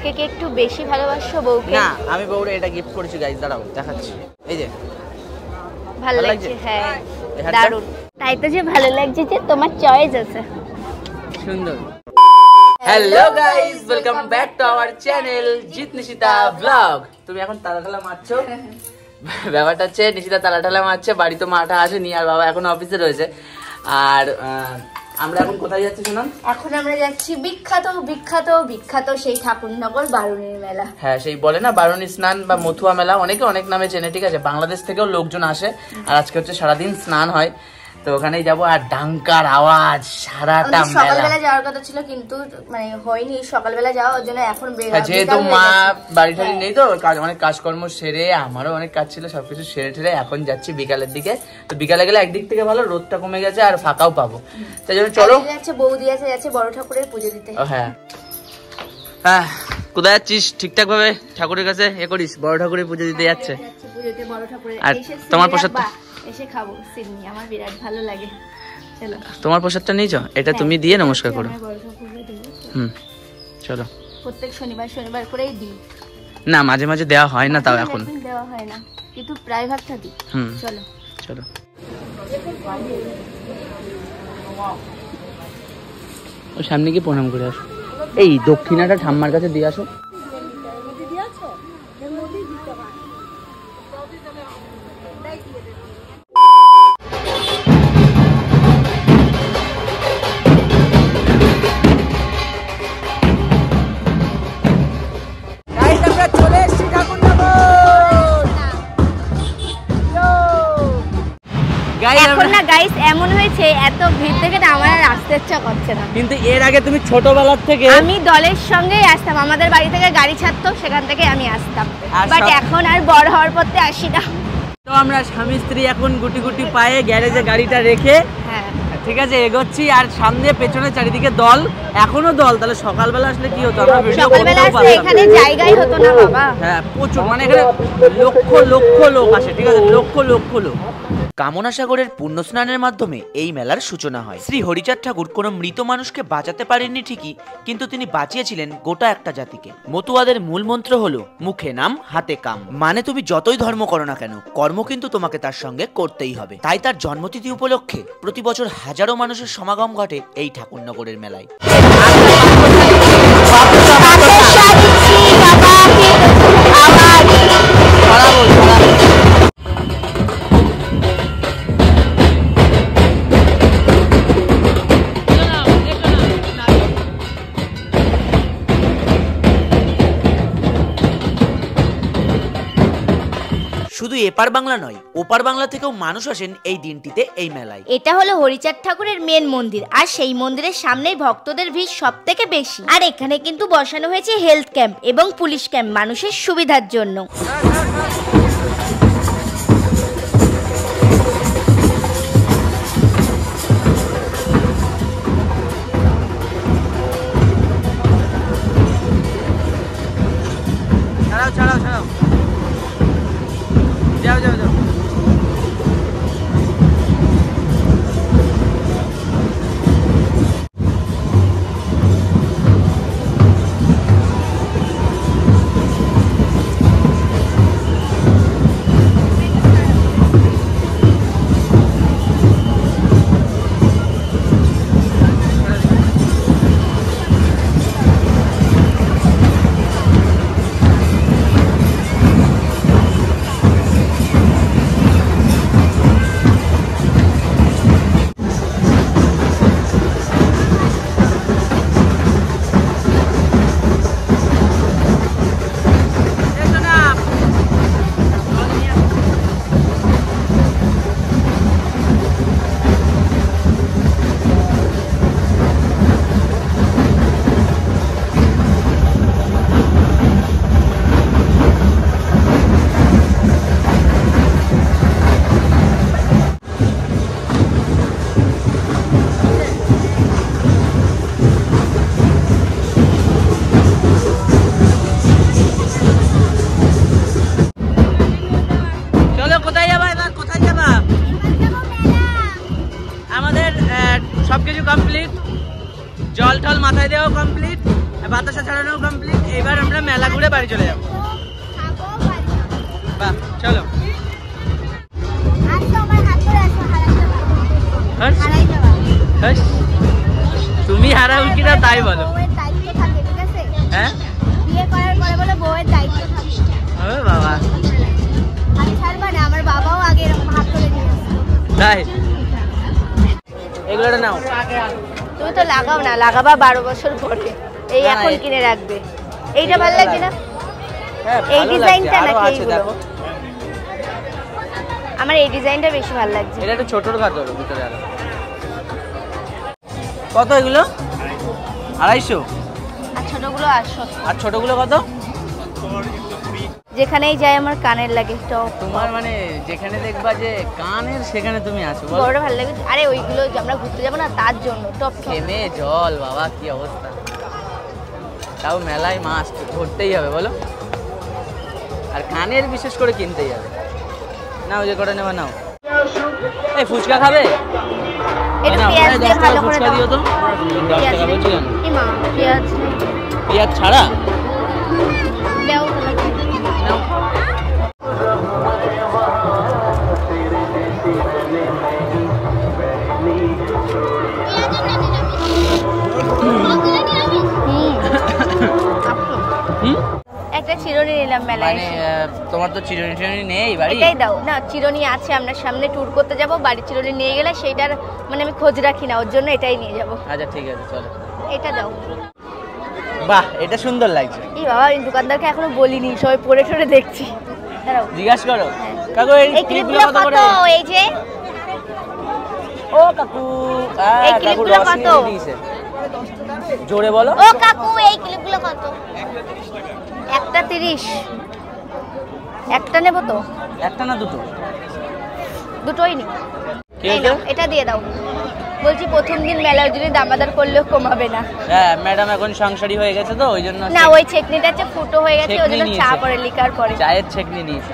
আজকে কি একটু বেশি ভালোবাসো বউকে? না, আমি বউরে এটা গিফট করেছি গাইস, দাঁড়াও দেখাচ্ছি। এই যে ভালো লাগছে। হ্যাঁ দারুণ। তাই তো যে ভালো লাগছে যে তোমার চয়েস আছে। সুন্দর। Hello guys, welcome back to our channel Jeet Nishita blog. তুমি এখন তালাটালা মারছো? ব্যাপারটা হচ্ছে নিশিতা তালাটালা মারছে, বাড়ি তো মাটা আসেনি আর বাবা এখন অফিসে রয়েছে। আর আমরা এখন কোথায় যাচ্ছি শুনুন? এখন আমরা যাচ্ছি বিখ্যাত বিখ্যাত বিখ্যাত সেই ঠাকুরনগর বারুণীর মেলা। হ্যাঁ, সেই বলে না বারুণী স্নান বা মথুয়া মেলা, অনেকে অনেক নামে চেনে, ঠিক আছে? বাংলাদেশ থেকেও লোকজন আসে আর আজকে হচ্ছে সারাদিন স্নান হয়, তো ওখানেই যাবো। আর ডাঙ্কার আওয়াজ সারাটা মেলা। সকালবেলা যাওয়ার কথা ছিল কিন্তু মানে হয়নি সকালবেলা যাওয়া, ওর জন্য এখন যেহেতু মা বাড়ি টাড়ি নেই তো অনেক কাজকর্ম সেরে, আমারও অনেক কাজ ছিল, সবকিছু সেরে ঠেরে এখন যাচ্ছি বিকালের দিকে। তো বিকালে গেলে একদিক থেকে ভালো, রোদটা কমে গেছে আর ফাঁকাও পাবো, তাই জন্য চলো। বৌদি আছে যাচ্ছে বড় ঠাকুরের পুজো দিতে। হ্যাঁ হ্যাঁ, কোথায় যাচ্ছিস? ঠিকঠাক ভাবে ঠাকুরের কাছে এ করিস, বড় ঠাকুরের পুজো দিতে যাচ্ছে। আর তোমার প্রসাদটা এসে খাবো সিডনি, আমার বিরাট ভালো লাগে। চলো তোমার প্রসাদটা নিয়ে যাও, এটা তুমি দিয়ে নমস্কার করো। চলো। প্রত্যেক শনিবার শনিবার করেই দিই। না, মাঝে মাঝে দেওয়া হয় না, তাও এখন দেওয়া হয় না কিন্তু প্রায় ভাগটা দিই। চলো চলো। ও সামনে গিয়ে প্রণাম করে আসো। এই দক্ষিণাটা ঠাম্মার কাছে দিয়ে আসো। এখন না গাইস এমন হয়েছে এত ভিড় থেকে না আমার আর আসতে ইচ্ছা করছে না। কিন্তু এর আগে তুমি ছোটবেলার থেকে আমি দলের সঙ্গেই আসতাম, আমাদের বাড়ি থেকে গাড়ি ছাড়তো, সেখান থেকে আমি আসতাম, বাট এখন আর বড় হওয়ার পথে আসি না। তো আমরা স্বামী স্ত্রী এখন গুটি গুটি পায়ে গ্যারেজে গাড়িটা রেখে ঠিক আছে এগোচ্ছি, আর সামনে পেছনে চারিদিকে দল, এখনো দল। তাহলে সকালবেলা আসলে কি হতো? আমরা ভিডিও করতেও পারতাম। এখানে জায়গাই হতো না বাবা। হ্যাঁ প্রচুর, মানে এখানে লক্ষ লক্ষ লোক আসে, ঠিক আছে? লক্ষ লক্ষ লোক। কামনা সাগরের পুণ্য স্নানের মাধ্যমে এই মেলার সূচনা হয়। শ্রী হরিচাঁদ ঠাকুর কোনো মৃত মানুষকে বাঁচাতে পারেননি ঠিকই, কিন্তু তিনি বাঁচিয়েছিলেন গোটা একটা জাতিকে। মতুয়াদের মূল মন্ত্র হলো মুখে নাম হাতে কাম, মানে তুমি যতই ধর্ম করো না কেন, কর্ম কিন্তু তোমাকে তার সঙ্গে করতেই হবে। তাই তার জন্মতিথি উপলক্ষে প্রতি বছর হাজারো মানুষের সমাগম ঘটে এই ঠাকুরনগরের মেলায়। শুধু এপার বাংলা নয়, ওপার বাংলা থেকেও মানুষ আসেন এই দিনটিতে এই মেলায়। এটা হলো হরিচাঁদ ঠাকুরের মেন মন্দির, আর সেই মন্দিরের সামনেই ভক্তদের ভিড় সব থেকে বেশি। আর এখানে কিন্তু বসানো হয়েছে হেলথ ক্যাম্প এবং পুলিশ ক্যাম্প মানুষের সুবিধার জন্য। ছাড়াও ছাড়াও, যাও যাও যাও। সবকিছু কমপ্লিট, জল টল মাথায় দেওয়া কমপ্লিট, বাতাসা ছাড়ানো কমপ্লিট। এবার আমরা মেলা ঘুরে বাড়ি চলে যাবো। বাহ চলো। তুমি হারাও কিনা তাই বলো। হ্যাঁ বাবা তাই এগুলো নাও। তুমি তো লাগাও না, লাগাবা 12 বছর পরে, এই এখন কিনে রাখবে। এইটা ভালো লাগছে না? এই ডিজাইনটা নাকি এইগুলো? আমার এই ডিজাইনটা বেশি ভালো লাগছে। এটা একটু ছোটর কাজ হলো ভিতরে আরো। কত এগুলো? 250। আর ছোটগুলো 800। আর ছোটগুলো কত? যেখানেই যাই আমার কানের লাগে টপ। তোমার মানে যেখানে দেখবা যে কানের সেখানে তুমি আছো বল। বড় ভালো লাগে। আরে ওইগুলো যে আমরা ঘুরতে যাব না তার জন্য টপ। খেমে জল বাবা কি অবস্থা। তাও মেলায় মাস্ট ধরতেই হবে বলো। আর কানের বিশেষ করে কিনতেই হবে। নাও যে করে নেবা নাও। এই ফুচকা খাবে? একটু পেঁয়াজ দিয়ে ভালো করে ফুচকা দিও তো। 10 টাকা বলছি কেন? এই মা পেঁয়াজ পেঁয়াজ ছাড়া দাও। নাও। একটা চিরুনি নিলাম মেলায়। মানে তোমার তো চিরুনি টিরুনি নেই বাড়ি? এটাই দাও না, চিরুনি আছে, আমরা সামনে ট্যুর করতে যাব, বাড়ি চিরুনি নিয়ে গেলে সেইটার মানে আমি খোঁজ রাখি না, ওর জন্য এটাই নিয়ে যাব। আচ্ছা ঠিক আছে চলো। এটা দাও। বাহ এটা সুন্দর লাগছে। এই বাবা এই দোকানদারকে এখনো বলিনি, সবাই পড়ে টরে দেখছি। দাঁড়াও জিজ্ঞাসা করো। কাকু এই ক্লিপগুলো কত করে? এই যে ও কাকু এই ক্লিপগুলো কত? জোরে বলো। ও কাকু এই ক্লিপগুলো কত? একটা 30। একটা নেব তো? একটা না দুটো? দুটোই নি। এই নাও এটা দিয়ে দাও। বলছি প্রথম দিন মেলার জন্য দামাদার করলেও কমাবে না। হ্যাঁ ম্যাডাম এখন সংসারী হয়ে গেছে তো ওই জন্য। না ওই ছেকনিটা হচ্ছে ফুটো হয়ে গেছে, ওই জন্য চা পরে লিকার পরে। চায়ের ছেকনি নিয়েছে।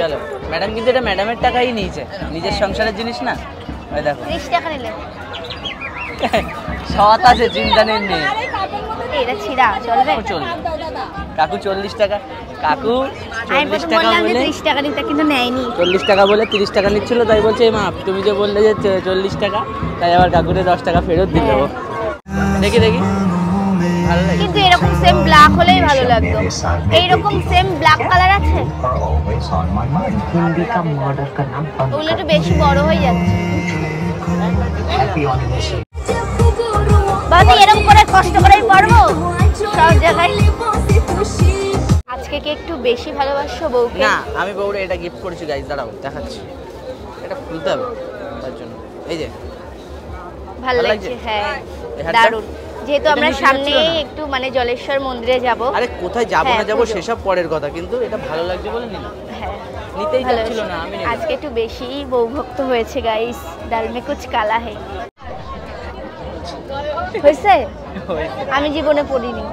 চলো ম্যাডাম কিন্তু এটা ম্যাডামের টাকাই নিয়েছে, নিজের সংসারের জিনিস না। ওই দেখো 30 টাকা নিলে সৎ আছে, চিন্তা নেই। এটা ছিড়া চলবে? চলবে। কাকু 40 টাকা। কাকু 40 টাকা বলে 30 টাকা নিতে কিন্তু নেয়নি। 40 টাকা বলে 30 টাকা নিচ্ছিল, তাই বলছে মা তুমি যে বললে যে 40 টাকা, তাই আবার কাকুরে 10 টাকা ফেরত দিল। দেখি দেখি ভালো লাগে কিন্তু এরকম সেম ব্ল্যাক হলেই ভালো লাগতো। এইরকম সেম ব্ল্যাক কালার আছে? हिंदी का मर्डर का नाम ওগুলো একটু বেশি বড় হয়ে যাচ্ছে। বাবা এরকম করে কষ্ট করেই পড়বো সব জায়গায়। আজকে কি একটু বেশি ভালোবাসো বউকে? না আমি বউরে এটা গিফট করেছি গাইস, দাঁড়াও দেখাচ্ছি। এটা খুলতে হবে তার জন্য। এই যে ভালো লাগছে। হ্যাঁ এই হারটা? দারুণ। যেহেতু এটা আমরা নিতে সামনে যাচ্ছিল না? একটু মানে জলেশ্বর মন্দিরে যাব। আরে কোথায় যাবো না হ্যাঁ, যাবো পুজো। সেসব পরের কথা, কিন্তু এটা ভালো লাগছে বলে নিলাম। হ্যাঁ নিতেই ভালো যাচ্ছিল লাগছে। না আমি নিলাম। আজকে একটু বেশি বউ ভক্ত হয়েছে গাইস। ডাল মে কুছ কালা হে। হয়েছে? আমি জীবনে পড়িনি।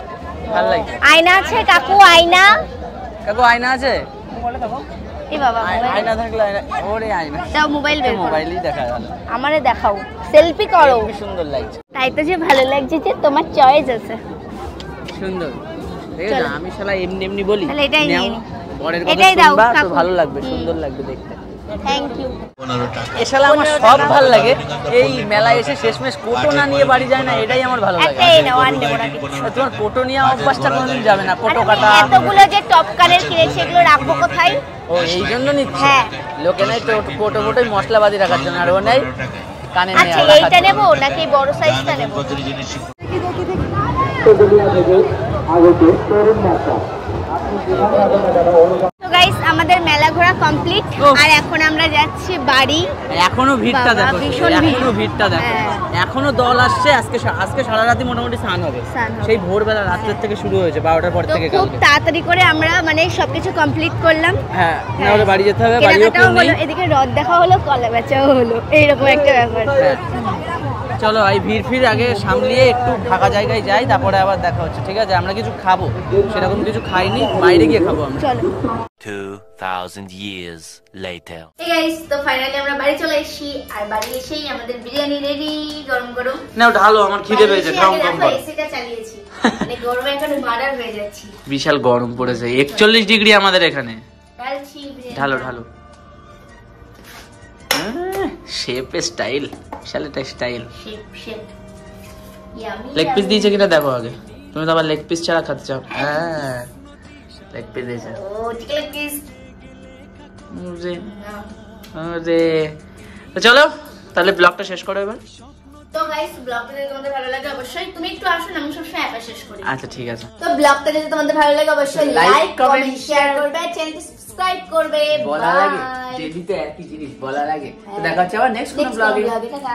ভালো লাগছে। আয়না আছে কাকু? আয়না কাকু আয়না আছে? এই বাবা আয়না থাকলে আয়না, ওরে আয়না দাও, মোবাইল বের করো। মোবাইলই দেখা গেল। আমারে দেখাও, সেলফি করো। খুব সুন্দর লাগছে। তাই তো যে ভালো লাগছে যে তোমার চয়েস আছে। সুন্দর ঠিক আছে। চলো। আমি শালা এমনি এমনি বলি, তাহলে এটাই নাও, নিয়ে নি। বরের কথা এটাই দাও, শুনবা তো কাকু। ভালো লাগবে, সুন্দর লাগবে দেখতে। Thank you. এ শালা আমার সব ভালো লাগে। এই মেলায় এসে শেষমেশ কোটো না নিয়ে বাড়ি যায় না, এটাই আমার ভালো লাগে। একটাই নাও, আর নেবো না কিছু। তোমার কোটো নিয়ে অভ্যাসটা কোনোদিন যাবে না, কোটো আরে কাটা। এতগুলো যে টপ কানের কিনেছি এগুলো রাখবো কোথায়? ও এই জন্য নিচ্ছে। হ্যাঁ। লোকে নাই তো কোটো মোটোই মশলাবাদি রাখার জন্য, আর ও নেই কানে নিয়ে আচ্ছা এইটা নেবো নাকি বড় সাইজটা নেবো? তো গাইস আমাদের মেলা ঘোরা কমপ্লিট। আর এখন আমরা যাচ্ছি বাড়ি। এখনো ভিড়টা বাবা, দেখো, ভীষণ ভিড়। এখনো ভিড়টা দেখো। হ্যাঁ। এখনো দল আসছে। আজকে সারা রাতি মোটামুটি স্নান হবে। স্নান হবে। সেই ভোরবেলা রাত্রের থেকে শুরু হয়েছে, 12টার পর তো থেকে খুব কালকে। তাড়াতাড়ি করে আমরা মানে সবকিছু কমপ্লিট করলাম। হ্যাঁ না হলে বাড়ি যেতে হবে, বাড়িও কেনাকাটাও কেউ নেই। হলো, এদিকে রদ দেখা হলো, কলা বেচাও হলো, এইরকম একটা ব্যাপার। হ্যাঁ। চলো এই ভিড় আগে সামলিয়ে একটু ফাঁকা জায়গায় যাই, তারপরে আবার দেখা হচ্ছে। ঠিক আছে আমরা কিছু খাবো, সেরকম কিছু খাইনি, বাইরে গিয়ে খাবো আমরা। চলো। 2000 years later. এই গাইস তো ফাইনালি আমরা বাড়ি চলে এসেছি। আর বাড়ি এসেই আমাদের বিরিয়ানি রেডি, গরম গরম। নাও ঢালো, আমার খিদে পেয়েছে। বাড়ি এসে খাও আগে কম দেখো কর। এসিটা চালিয়েছি। মানে গরমে এখন মারার হয়ে যাচ্ছি। বিশাল গরম পড়েছে, 41 ডিগ্রি আমাদের এখানে। ঢালছি, ঢালো ঢালো। শেপ স্টাইল, বিশাল একটা style. Shape yummy. Leg piece দিয়েছে কিনা দেখো আগে, তুমি তো আবার লেগ পিস ছাড়া খাতে চাও। হ্যাঁ লেগ পিস দিয়েছে। ও চিকেন লেগ পিস। আরে তো চলো তাহলে ব্লগটা শেষ করো এবার। তো গাইস ব্লগটা যদি তোমাদের ভালো লাগে অবশ্যই তুমি একটু আসুন, আমি সবসময় একা শেষ করি। আচ্ছা ঠিক আছে। তো ব্লগটা যদি তোমাদের ভালো লাগে অবশ্যই লাইক কমেন্ট শেয়ার করবে, চ্যানেলটি সাবস্ক্রাইব করবে। বলা লাগে, ডেলি তো একই জিনিস বলা লাগে। তো দেখা হচ্ছে আবার নেক্সট কোনো ব্লগে। টাটা।